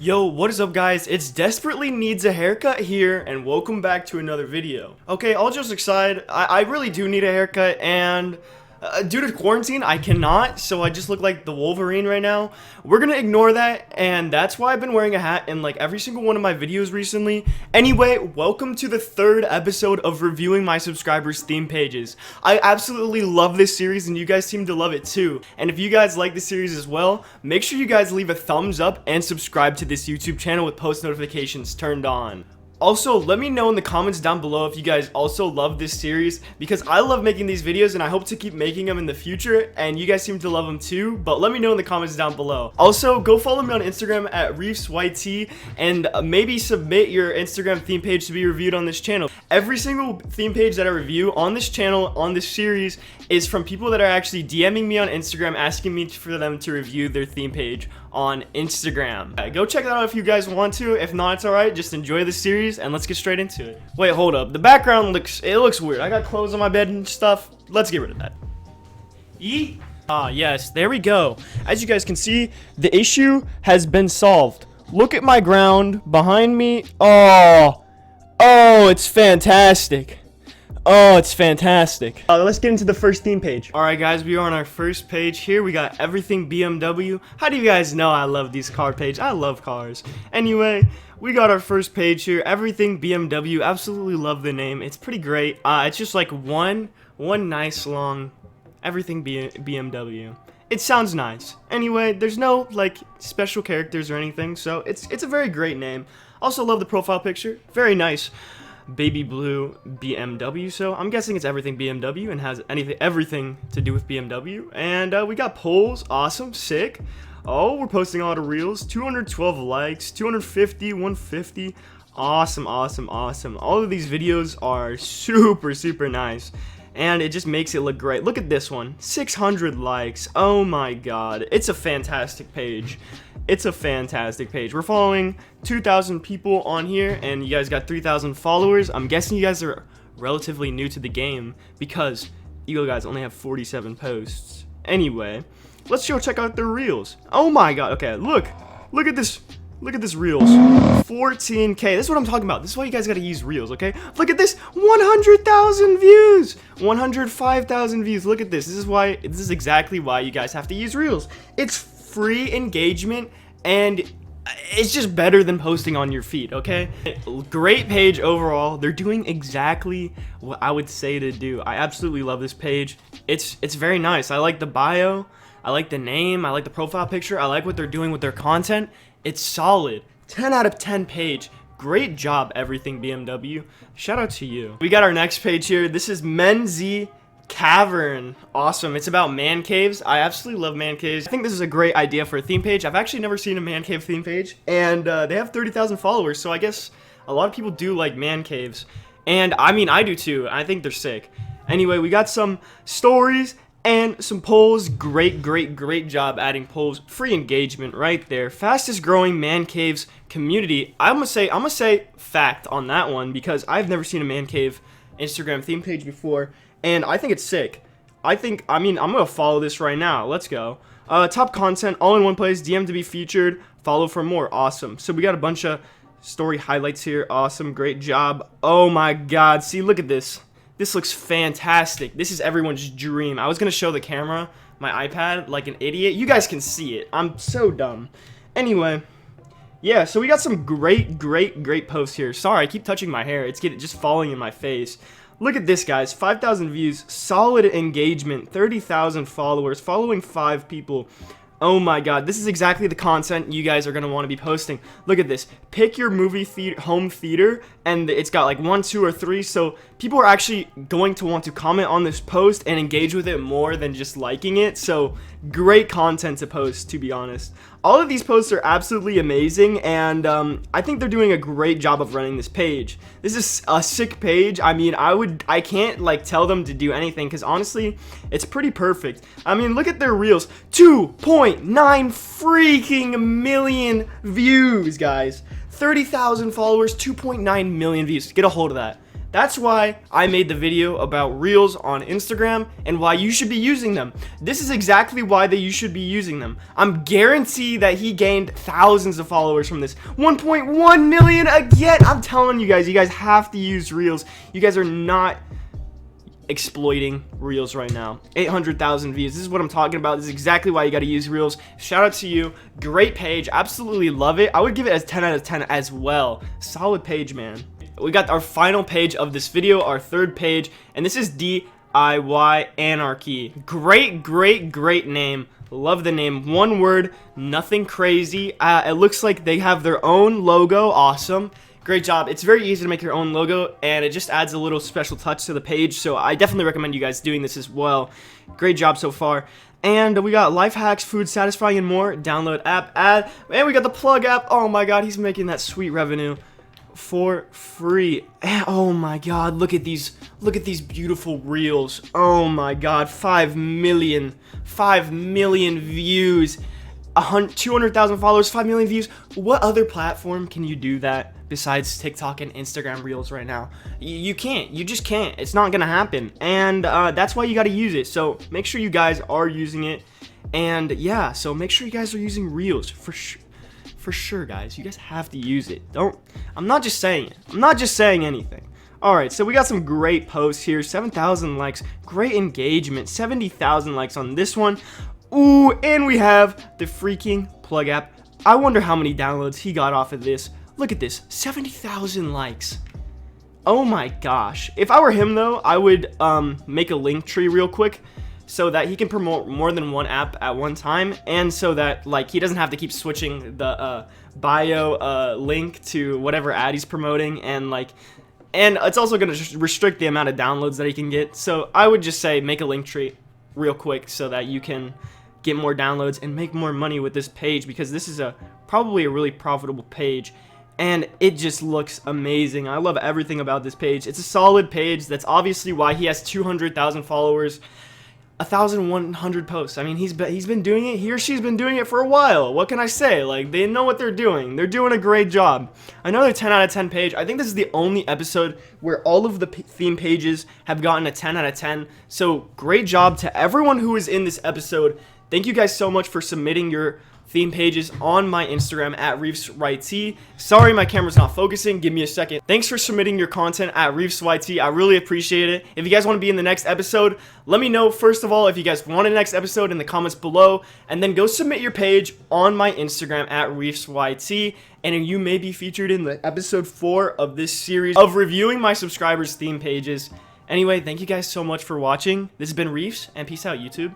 Yo, what is up guys? It's Desperately Needs a Haircut here, and welcome back to another video. Okay, all jokes aside, I really do need a haircut, and due to quarantine, I cannot, so I just look like the Wolverine right now. We're gonna ignore that, and that's why I've been wearing a hat in like every single one of my videos recently. Anyway, welcome to the third episode of reviewing my subscribers' theme pages. I absolutely love this series, and you guys seem to love it too. And if you guys like this series as well, make sure you guys leave a thumbs up and subscribe to this YouTube channel with post notifications turned on. Also, let me know in the comments down below if you guys also love this series, because I love making these videos and I hope to keep making them in the future, and you guys seem to love them too, but let me know in the comments down below. Also, go follow me on Instagram at ReefsYT, and maybe submit your Instagram theme page to be reviewed on this channel. Every single theme page that I review on this channel, on this series, is from people that are actually DMing me on Instagram, asking me for them to review their theme page on Instagram. Go check that out if you guys want to. If not, it's alright. Just enjoy the series and let's get straight into it. Wait, hold up. The background looks weird. I got clothes on my bed and stuff. Let's get rid of that. Yeet. Ah, yes, there we go. As you guys can see, the issue has been solved. Look at my ground behind me. Oh, it's fantastic. Oh, it's fantastic. Let's get into the first theme page. Alright guys, we are on our first page here. We got everything BMW. How do you guys know I love these car pages? I love cars. Anyway, we got our first page here. Everything BMW. Absolutely love the name. It's pretty great. It's just like one nice long everything BMW. It sounds nice. Anyway, there's no like special characters or anything, so it's a very great name. Also love the profile picture. Very nice. Baby blue BMW, so I'm guessing it's everything BMW and has everything to do with BMW. And we got polls. Awesome. Sick. Oh, we're posting a lot of reels. 212 likes, 250, 150. Awesome. All of these videos are super nice, and it just makes it look great. Look at this one. 600 likes. Oh my god. It's a fantastic page. It's a fantastic page. We're following 2,000 people on here, and you guys got 3,000 followers. I'm guessing you guys are relatively new to the game, because you guys only have 47 posts. Anyway, let's go check out their reels. Oh my god. Okay, look at this. Look at this reels. 14K. This is what I'm talking about. This is why you guys gotta use reels, okay? Look at this. 100,000 views. 105,000 views. Look at this. This is exactly why you guys have to use reels. It's free engagement, and it's just better than posting on your feed, okay? Great page overall. They're doing exactly what I would say to do. I absolutely love this page. It's very nice. I like the bio. I like the name. I like the profile picture. I like what they're doing with their content. It's solid. 10 out of 10 page. Great job, everything BMW. Shout out to you. We got our next page here. This is Menzie Cavern. Awesome. It's about man caves. I absolutely love man caves. I think this is a great idea for a theme page. I've actually never seen a man cave theme page, and they have 30,000 followers, so I guess a lot of people do like man caves, and I mean, I do too. I think they're sick. Anyway, we got some stories and some polls. Great job adding polls. Free engagement right there. Fastest growing man caves community. I'm gonna say fact on that one, because I've never seen a man cave Instagram theme page before, and I think it's sick. I'm gonna follow this right now. Let's go. Top content, all in one place. DM to be featured. Follow for more. Awesome. So we got a bunch of story highlights here. Awesome. Great job. Oh my god. See, look at this. This looks fantastic. This is everyone's dream. I was gonna show the camera, my iPad, like an idiot. You guys can see it. I'm so dumb. Anyway, yeah, so we got some great posts here. Sorry, I keep touching my hair. It's just falling in my face. Look at this, guys. 5,000 views, solid engagement, 30,000 followers, following 5 people. Oh my god, this is exactly the content you guys are going to want to be posting. Look at this. Pick your movie home theater, and it's got like 1, 2, or 3, so people are actually going to want to comment on this post and engage with it more than just liking it. So great content to post, to be honest. All of these posts are absolutely amazing, and I think they're doing a great job of running this page. This is a sick page. I mean, I can't like tell them to do anything, because honestly, it's pretty perfect. I mean, look at their reels. 2.9 freaking million views, guys. 30,000 followers, 2.9 million views. Get a hold of that. That's why I made the video about Reels on Instagram and why you should be using them. This is exactly why you should be using them. I'm guaranteed that he gained thousands of followers from this. 1.1 million again. I'm telling you guys have to use Reels. You guys are not exploiting Reels right now. 800,000 views. This is what I'm talking about. This is exactly why you got to use Reels. Shout out to you. Great page. Absolutely love it. I would give it as 10 out of 10 as well. Solid page, man. We got our final page of this video, our third page, and this is DIY Anarchy. Great name. Love the name. One word, nothing crazy. It looks like they have their own logo. Awesome. Great job. It's very easy to make your own logo, and it just adds a little special touch to the page, so I definitely recommend you guys doing this as well. Great job so far. And we got life hacks, food satisfying, and more. Download app, add, and we got the plug app. Oh my god, he's making that sweet revenue for free. Oh my god, look at these beautiful reels. Oh my god, 5 million views, 200,000 followers, 5 million views. What other platform can you do that besides TikTok and Instagram Reels right now? You can't. You just can't. It's not gonna happen, and that's why you got to use it. So make sure you guys are using it, and yeah, so make sure you guys are using Reels for sure. For sure, guys, you guys have to use it. I'm not just saying it. I'm not just saying anything. Alright, so we got some great posts here. 7,000 likes, great engagement, 70,000 likes on this one. Ooh, and we have the freaking plug app. I wonder how many downloads he got off of this. Look at this, 70,000 likes. Oh my gosh. If I were him though, I would make a link tree real quick, so that he can promote more than one app at one time, and so that like he doesn't have to keep switching the bio link to whatever ad he's promoting, and it's also going to restrict the amount of downloads that he can get. So I would just say make a link tree real quick so that you can get more downloads and make more money with this page, because this is probably a really profitable page, and it just looks amazing. I love everything about this page. It's a solid page. That's obviously why he has 200,000 followers. 1,100 posts. I mean, he's been doing it. He or she's been doing it for a while. What can I say? Like, they know what they're doing. They're doing a great job. Another 10 out of 10 page. I think this is the only episode where all of the theme pages have gotten a 10 out of 10. So, great job to everyone who is in this episode. Thank you guys so much for submitting your theme pages on my Instagram at ReefsYT. Sorry my camera's not focusing, give me a second. Thanks for submitting your content at ReefsYT. I really appreciate it. If you guys want to be in the next episode, let me know first of all if you guys want a next episode in the comments below, and then go submit your page on my Instagram at ReefsYT, and you may be featured in the episode 4 of this series of reviewing my subscribers' theme pages. Anyway, thank you guys so much for watching. This has been Reefs, and peace out, YouTube.